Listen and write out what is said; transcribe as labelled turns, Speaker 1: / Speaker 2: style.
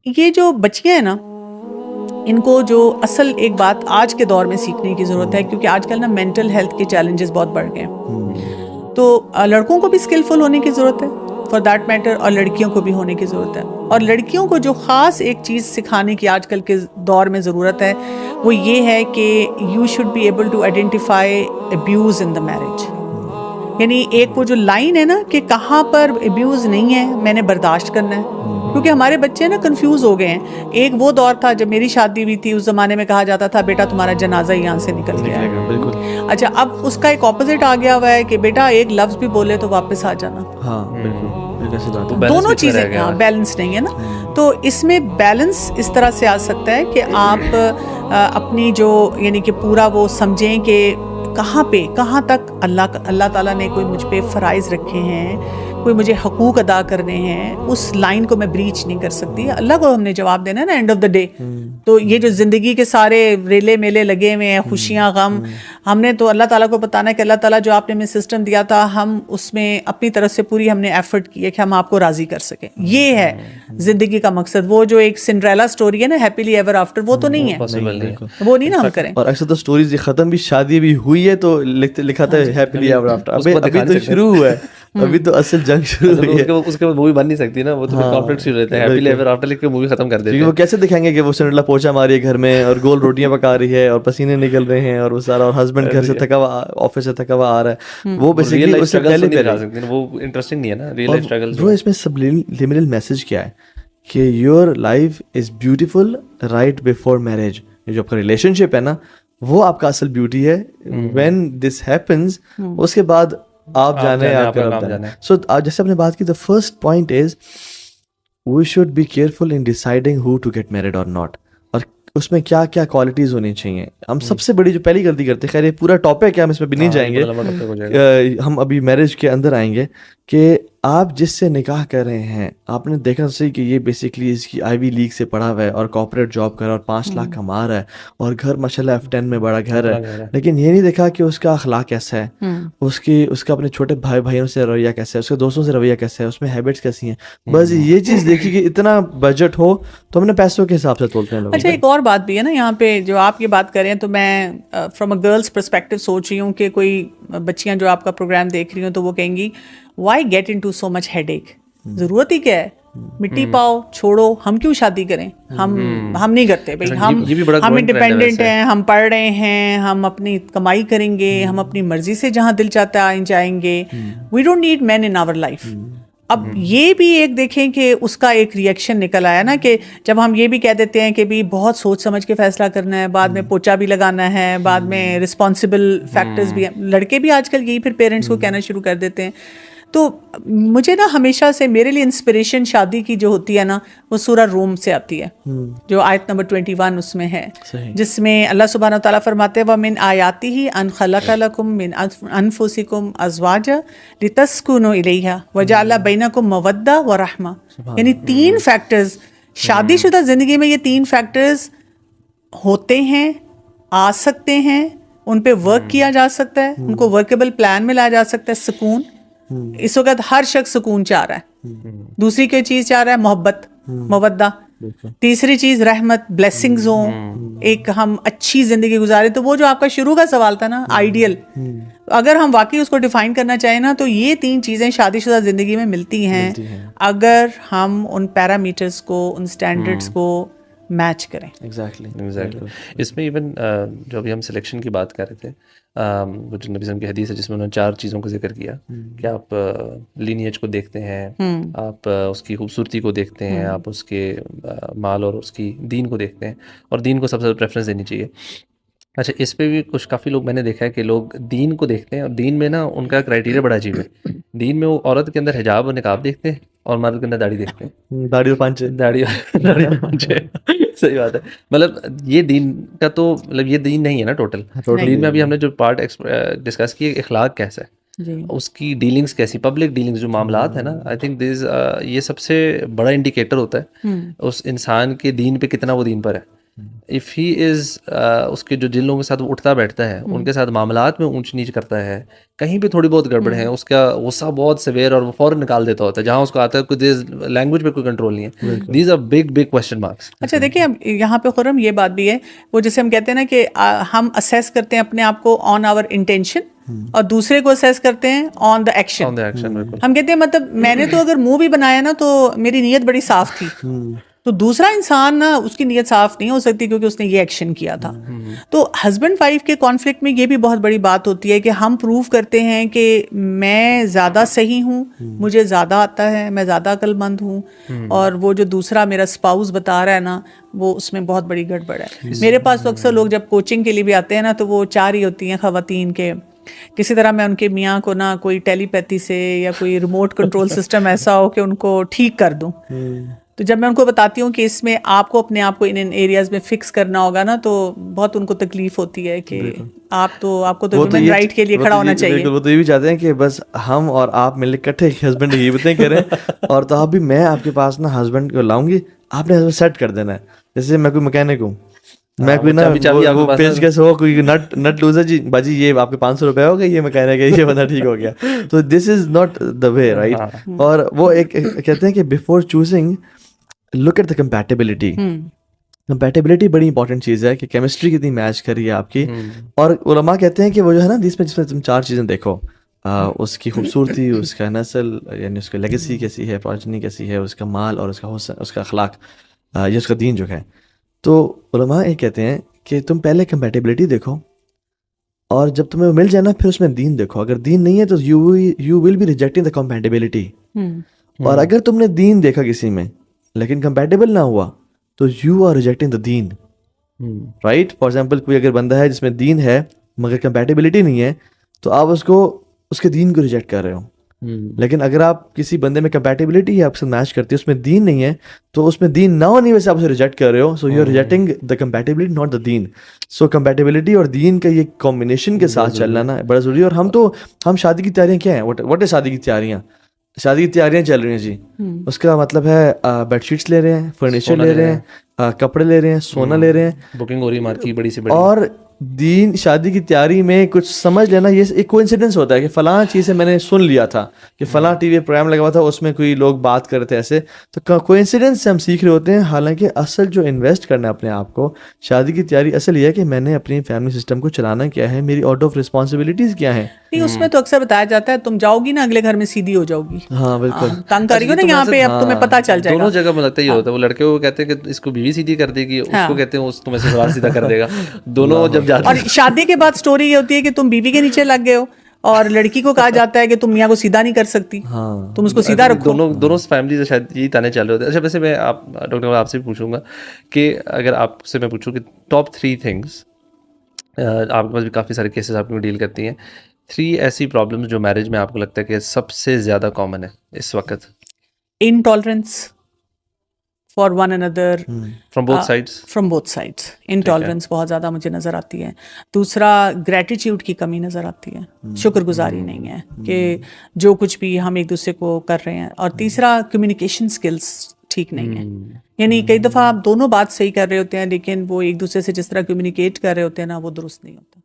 Speaker 1: یہ جو بچیاں ہیں نا، ان کو جو اصل ایک بات آج کے دور میں سیکھنے کی ضرورت ہے، کیونکہ آج کل نا مینٹل ہیلتھ کے چیلنجز بہت بڑھ گئے ہیں، تو لڑکوں کو بھی اسکلفل ہونے کی ضرورت ہے فار دیٹ میٹر، اور لڑکیوں کو بھی ہونے کی ضرورت ہے. اور لڑکیوں کو جو خاص ایک چیز سکھانے کی آج کل کے دور میں ضرورت ہے وہ یہ ہے کہ you should be able to identify abuse in the marriage. یعنی ایک وہ جو لائن ہے نا کہ کہاں پر ابیوز نہیں ہے میں نے برداشت کرنا ہے، کیونکہ ہمارے بچے نا کنفیوز ہو گئے ہیں. ایک وہ دور تھا جب میری شادی ہوئی تھی، اس زمانے میں کہا جاتا تھا بیٹا تمہارا جنازہ یہاں سے نکل گیا ہے.
Speaker 2: بالکل.
Speaker 1: اچھا اب اس کا ایک اپوزٹ آ گیا ہوا ہے کہ بیٹا ایک لفظ بھی بولے تو واپس آ جانا.
Speaker 2: ہاں بالکل،
Speaker 1: دونوں چیزیں بیلنس نہیں ہے نا. تو اس میں بیلنس اس طرح سے آ سکتا ہے کہ آپ اپنی جو یعنی کہ پورا وہ سمجھیں کہ کہاں تک اللہ تعالیٰ نے کوئی مجھ پہ فرائض رکھے ہیں، کوئی مجھے حقوق ادا کرنے ہیں، اس لائن کو میں بریچ نہیں کر سکتی. اللہ کو ہم نے جواب دینا ہے نا اینڈ آف دا ڈے. تو یہ جو زندگی کے سارے ریلے میلے لگے ہوئے ہیں، خوشیاں غم، ہم نے تو اللہ تعالیٰ کو بتانا ہے کہ اللہ تعالیٰ جو آپ نے ہمیں سسٹم دیا تھا ہم اس میں اپنی طرف سے پوری ہم نے ایفرٹ کی ہے کہ ہم آپ کو راضی کر سکیں. یہ ہے زندگی کا مقصد. وہ جو ایک سنڈریلا سٹوری ہے نا ہیپیلی ایور آفٹر، وہ تو نہیں ہے، وہ نہیں نا ہم کریں.
Speaker 2: اور اکثر تو سٹوریز یہ ختم بھی، شادی بھی ہوئی ہے تو لکھا تھا ہیپیلی ایور آفٹر. ابھی تو شروع ہوا ہے، ابھی تو اصل جنگ شروع ہوئی ہے.
Speaker 3: اس کے بعد مووی بن نہیں سکتی نا، وہ تو کانفلکٹ شروع رہتا ہے. ہیپیلی ایور آفٹر لکھ کے مووی ختم کر دیتے ہیں.
Speaker 2: وہ کیسے دکھائیں گے کہ وہ سنڈریلا پوچھا ماری ہے گھر میں اور گول روٹیاں پکا رہی ہے اور پسینے نکل رہے ہیں اور وہ سارا، اور ہسبینڈ گھر سے تھکا ہوا، آفس سے تھکا ہوا آ رہا ہے. وہ بیسیکلی اس سے پہلے دکھا سکتے ہیں،
Speaker 3: وہ انٹرسٹنگ نہیں ہے نا ریئل لائف اسٹرگل.
Speaker 2: وہ اس میں سبلیمنل میسج کیا ہے کہ your life is beautiful right before marriage. جو آپ کا ریلیشن شپ ہے نا وہ آپ کا اصل بیوٹی ہے. وین دس ہیپنز اس کے بعد آپ جانے آپ کا رب جانے. سو جیسے آپ نے بات کی، the first point is we should be careful in deciding who to get married اور ناٹ، اور اس میں کیا کیا کوالٹیز ہونی چاہیے. ہم سب سے بڑی جو پہلی غلطی کرتے، خیر یہ پورا ٹاپک ہے ہم اس میں بھی نہیں جائیں گے، ہم ابھی میرج کے اندر آئیں گے، کہ آپ جس سے نکاح کر رہے ہیں آپ نے دیکھا صحیح کہ یہ بیسکلی اس کی آئی وی لیگ سے پڑھا ہوا ہے اور کارپوریٹ جاب کر رہا ہے اور 5 لاکھ کما رہا ہے اور گھر ماشاءاللہ F10 میں بڑا گھر ہے، لیکن یہ نہیں دیکھا کہ اس کا اخلاق کیسا ہے، اس کا اپنے چھوٹے بھائیوں سے رویہ کیسا ہے، اس کے دوستوں سے رویہ کیسا ہے، اس میں ہیبٹس کیسی ہیں. بس یہ چیز دیکھی کہ اتنا بجٹ ہو تو ہم نے پیسوں کے حساب سے تولتے ہیں لوگ.
Speaker 1: اچھا ایک اور بات بھی ہے نا یہاں پہ جو آپ یہ بات کریں، تو میں فرام اے گرلس پرسپیکٹو سوچ رہی ہوں کہ کوئی بچیاں جو آپ کا پروگرام دیکھ رہی ہوں تو وہ کہیں گی why get into so much headache, ضرورت ہی کیا ہے، مٹی پاؤ چھوڑو، ہم کیوں شادی کریں، ہم نہیں کرتے بھائی، ہم انڈیپینڈنٹ ہیں، ہم پڑھ رہے ہیں، ہم اپنی کمائی کریں گے، ہم اپنی مرضی سے جہاں دل چاہتا ہے جائیں گے، we don't need men in our life. اب یہ بھی ایک دیکھیں کہ اس کا ایک ریئیکشن نکل آیا نا کہ جب ہم یہ بھی کہہ دیتے ہیں کہ بھی بہت سوچ سمجھ کے فیصلہ کرنا ہے، بعد میں پوچا بھی لگانا ہے، بعد میں رسپانسبل فیکٹرز بھی ہیں. لڑکے بھی آج کل یہی پھر پیرنٹس کو کہنا شروع کر دیتے ہیں. تو مجھے نا ہمیشہ سے میرے لیے انسپریشن شادی کی جو ہوتی ہے نا وہ سورہ روم سے آتی ہے، جو آیت نمبر 21 اس میں ہے، جس میں اللہ سبحانہ و تعالیٰ فرماتے ہیں وَمِنْ آیَاتِهِ أَنْ خَلَقَ لَكُم مِّنْ أَنفُسِكُمْ أَزْوَاجًا لِتَسْكُنُوا إِلَيْهَا وَجَعَلَ بَيْنَكُم مَّوَدَّةً وَرَحْمَةً. یعنی 3 فیکٹرز شادی شدہ زندگی میں، یہ 3 فیکٹرز ہوتے ہیں، آ سکتے ہیں، ان پہ ورک کیا جا سکتا ہے، ان کو ورکیبل پلان میں لایا جا سکتا ہے. سکون، اس وقت ہر شخص سکون چاہ رہا ہے. دوسری کوئی چیز چاہ رہا ہے محبت، مودہ. تیسری چیز رحمت، بلیسنگز ہوں، ایک ہم اچھی زندگی گزارے. تو وہ جو آپ کا شروع کا سوال تھا نا آئیڈیل، اگر ہم واقعی اس کو ڈیفائن کرنا چاہیں نا تو یہ 3 چیزیں شادی شدہ زندگی میں ملتی ہیں اگر ہم ان پیرامیٹرز کو، ان سٹینڈرڈز کو میچ کریں.
Speaker 3: ایگزیکٹلی. اس میں ایون جو ابھی ہم سلیکشن کی بات کر رہے تھے، وہ جو نبی صلی اللہ علیہ وسلم کی حدیث ہے جس میں انہوں نے 4 چیزوں کا ذکر کیا کہ آپ لینیج کو دیکھتے ہیں، آپ اس کی خوبصورتی کو دیکھتے ہیں، آپ اس کے مال اور اس کی دین کو دیکھتے ہیں، اور دین کو سب سے زیادہ پریفرنس دینی چاہیے. اچھا اس پہ بھی کچھ کافی لوگ میں نے دیکھا ہے کہ لوگ دین کو دیکھتے ہیں، اور دین میں نا ان کا کرائٹیریا بڑا عجیب ہے. دین میں وہ عورت کے اندر حجاب اور نقاب دیکھتے ہیں اور مرد کے اندر داڑھی دیکھتے ہیں، داڑھی اور پانچے. صحیح بات ہے. مطلب یہ دین کا تو مطلب یہ دین نہیں ہے نا ٹوٹل. دین میں ابھی ہم نے جو پارٹ ڈسکس کیے اخلاق کیسا ہے، اس کی ڈیلنگس کیسی، پبلک ڈیلنگس جو معاملات ہیں نا، آئی تھنک یہ سب سے بڑا انڈیکیٹر ہوتا ہے اس انسان کے دین پہ کتنا وہ دین پر ہے. if he is اس کے جو جن لوگوں کے ساتھ وہ اٹھتا بیٹھتا ہے ان کے ساتھ معاملات میں اونچ نیچ کرتا ہے, کہیں پہ تھوڑی بہت گڑبڑ ہے, اس کا غصہ بہت سویر اور وہ فوراً نکال دیتا ہوتا ہے جہاں اس کو آتا ہے, کوئی لینگویج پہ کوئی کنٹرول نہیں ہے. These are big big question marks.
Speaker 1: اچھا دیکھیے اب یہاں پہ خرم یہ بات بھی ہے, وہ جیسے ہم کہتے ہیں نا کہ ہم اسیس کرتے ہیں اپنے آپ کو آن آور انٹینشن اور دوسرے کو اسیس کرتے ہیں آن دا ایکشن. ہم کہتے ہیں مطلب میں نے تو اگر منہ بھی بنایا نا تو میری نیت بڑی صاف تھی, تو دوسرا انسان نا اس کی نیت صاف نہیں ہو سکتی کیونکہ اس نے یہ ایکشن کیا تھا. تو ہسبینڈ وائف کے کانفلکٹ میں یہ بھی بہت بڑی بات ہوتی ہے کہ ہم پروو کرتے ہیں کہ میں زیادہ صحیح ہوں, مجھے زیادہ آتا ہے, میں زیادہ عقل مند ہوں, اور وہ جو دوسرا میرا اسپاؤس بتا رہا ہے نا وہ اس میں بہت بڑی گڑبڑ ہے. میرے پاس تو اکثر لوگ جب کوچنگ کے لیے بھی آتے ہیں نا تو وہ چار ہی ہوتی ہیں خواتین کے, کسی طرح میں ان کے میاں کو نا کوئی ٹیلی پیتھی سے یا کوئی ریموٹ کنٹرول سسٹم ایسا ہو کہ ان کو ٹھیک کر دوں. تو جب میں ان کو بتاتی ہوں کہ اس میں آپ کو اپنے آپ کو ان ایریاز میں فکس کرنا ہوگا نا تو بہت ان کو تکلیف ہوتی ہے کہ آپ تو ہیومن رائٹ کے لیے کھڑا ہونا چاہیے.
Speaker 2: وہ تو یہ بھی چاہتے ہیں کہ بس ہم اور آپ مل کے کٹھے ہسبینڈ یہ باتیں کریں, اور تو آپ بھی میں آپ کے پاس نا ہسبینڈ کو لاؤں گی, آپ نے سیٹ کر دینا ہے. جیسے میں کوئی مکینک ہوں, میں کوئی نا وہ پیچ کیسے ہو, کوئی نٹ لوزر, جی باجی یہ آپ کے 500 روپے ہو گئے, یہ مکینک ہے, یہ بندہ ٹھیک ہو گیا. تو دس is not the way, right. اور وہ ایک کہتے ہیں کہ before choosing look at the compatibility. compatibility بڑی امپورٹنٹ چیز ہے کہ کیمسٹری کتنی میچ کری ہے آپ کی. اور علماء کہتے ہیں کہ وہ جو ہے نا جس میں تم چار چیزیں دیکھو, اس کی خوبصورتی, اس کا نسل یعنی اس کا لیگیسی کیسی ہے, پروجنی کیسی ہے, اس کا مال اور اس کا حسن, اس کا اخلاق, یہ اس کا دین جو ہے. تو علماء یہ کہتے ہیں کہ تم پہلے compatibility دیکھو, اور جب تمہیں مل جائے نا پھر اس میں دین دیکھو. اگر دین نہیں ہے تو you will be rejecting the compatibility. اور اگر تم نے دین دیکھا کسی میں لیکن کمپیٹیبل نہ ہوا تو you are rejecting the then, right. For example کوئی اگر بندہ ہے جس میں دین ہے مگر کمپیٹیبلٹی نہیں ہے تو آپ اس کے دین کو ریجیکٹ کر رہے ہو. لیکن اگر آپ کسی بندے میں کمپیٹیبلٹی ہے, آپ سے میچ کرتی ہے, اس میں دین نہیں ہے تو اس میں دین نہ ہونے وجہ سے آپ اسے ریجیکٹ کر رہے ہو. So you are rejecting the compatibility not the دین. سو کمپیٹیبلٹی اور دین کا یہ کمبینیشن کے ساتھ چلنا نا بڑا ضروری ہے. اور ہم شادی کی تیاریاں کیا ہیں, واٹ ہے شادی کی تیاریاں؟ شادی کی تیاریاں چل رہی ہیں جی. اس کا مطلب ہے بیڈ شیٹس لے رہے ہیں, فرنیچر لے رہے ہیں, کپڑے لے رہے ہیں, سونا لے رہے ہیں,
Speaker 3: بکنگ ہو رہی ہے مارکیٹ بڑی سی بڑی. اور
Speaker 2: دین شادی کی تیاری میں کچھ سمجھ لینا یہ ایک کوئنسیڈنس ہوتا ہے کہ فلاں چیز سے میں نے سن لیا تھا کہ فلاں ٹی وی پروگرام لگا ہوا تھا, اس میں کوئی لوگ بات کر رہے تھے ایسے, تو کوئنسیڈنس سے ہم سیکھ رہے ہوتے ہیں. حالانکہ اصل جو انویسٹ کرنا ہے اپنے آپ کو, شادی کی تیاری اصل یہ ہے کہ میں نے اپنی فیملی سسٹم کو چلانا کیا ہے, میری آؤٹ آف رسپانسبلٹیز کیا ہیں.
Speaker 1: نہیں اس میں تو اکثر بتایا جاتا ہے تم جاؤ گی نا اگلے گھر میں سیدھی ہو جاؤ گی.
Speaker 2: ہاں بالکل,
Speaker 1: تنگ کر رہی ہو نا یہاں پہ, اب تمہیں پتہ چل جائے گا.
Speaker 3: دونوں جگہ مجھے لگتا ہے یہ ہوتا ہے, وہ لڑکے کو کہتے ہیں کہ اس کو بیوی سیدھی کر دے گی, اس کو کہتے ہیں تمہیں سسرال سیدھا کر دے گا. دونوں جب جاتے
Speaker 1: اور شادی کے بعد سٹوری یہ ہوتی ہے کہ تم بیوی کے نیچے لگ گئے ہو, اور لڑکی کو کہا جاتا ہے کہ تم میاں کو سیدھا نہیں کر سکتی, تم اس کو سیدھا رکھو.
Speaker 3: دونوں فیملی سے شاید یہی تانے چل رہے ہوتے ہیں. اچھا ویسے میں ڈاکٹر آپ سے بھی پوچھوں گا کہ اگر آپ سے میں پوچھوں کہ ٹاپ 3 تھنگس, آپ کے پاس بھی کافی سارے کیسز آپ کو ڈیل کرتی ہیں, 3 ایسی پرابلمس جو میرج میں آپ کو لگتا ہے کہ سب سے زیادہ کامن ہے اس وقت.
Speaker 1: Intolerance for one another
Speaker 3: from both sides.
Speaker 1: Intolerance بہت زیادہ مجھے نظر آتی ہے. دوسرا گریٹیٹیوڈ کی کمی نظر آتی ہے, شکر گزاری نہیں ہے کہ جو کچھ بھی ہم ایک دوسرے کو کر رہے ہیں. اور تیسرا کمیونیکیشن سکلز ٹھیک نہیں ہے. یعنی کئی دفعہ آپ دونوں بات صحیح کر رہے ہوتے ہیں لیکن وہ ایک دوسرے سے جس طرح کمیونیکیٹ کر رہے ہوتے ہیں نا وہ درست نہیں ہوتا.